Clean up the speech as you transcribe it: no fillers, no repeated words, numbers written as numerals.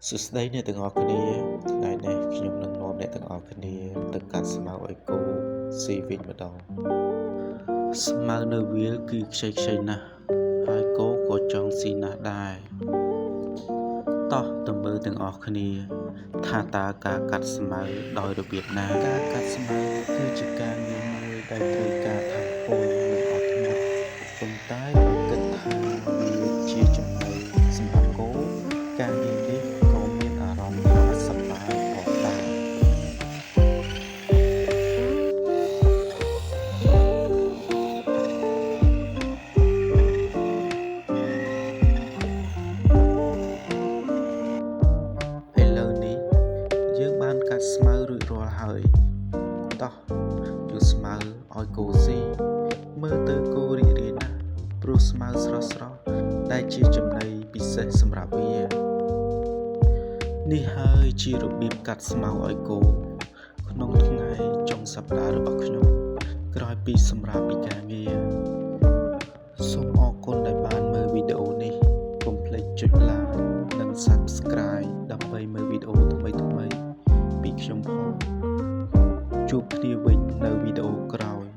សួស្តីអ្នកទាំងអស់គ្នាថ្ងៃនេះខ្ញុំនឹងនាំអ្នកទាំងអស់គ្នាទៅកាត់ស្មៅឲ្យគោស៊ីវិញម្ដងស្មៅនៅវាលគឺខ្ចីណាស់ហើយគោក៏ចង់ស៊ីណាស់ដែរតោះទៅមើលទាំងអស់គ្នាថាតើការកាត់ស្មៅដោយរបៀបណាការកាត់ស្មៅគឺជាការងារមួយដែលត្រូវការថាមពលនិងអត់ធ្មត់ប៉ុន្តែបើគិតថាវាជាចំណីសម្រាប់គោការងារនេះក៏មានអារម្មណ៍ថាសប្បាយផងដែរឥឡូវនេះយើងបានកាត់ស្មៅរួចរាល់ហើយតោះយកស្មៅឲ្យគោស៊ីមើលទៅគោរីករាយណាស់ព្រោះស្មៅស្រស់ៗដែលជាចំណីពិសេសសម្រាប់វានេះហើយជារបៀបកាត់ស្មៅឲ្យគោក្នុងថ្ងៃចុងសប្តាហ៍របស់ខ្ញុំក្រោយពីសម្រាកពីការងារសូមអរគុណដែលបានមើលវីដេអូនេះកុំភ្លេចចុច like និង Subscribe ដើម្បីមើលវីដេអូថ្មីៗពីខ្ញុំផងជួបគ្នាវិញនៅវីដេអូក្រោយ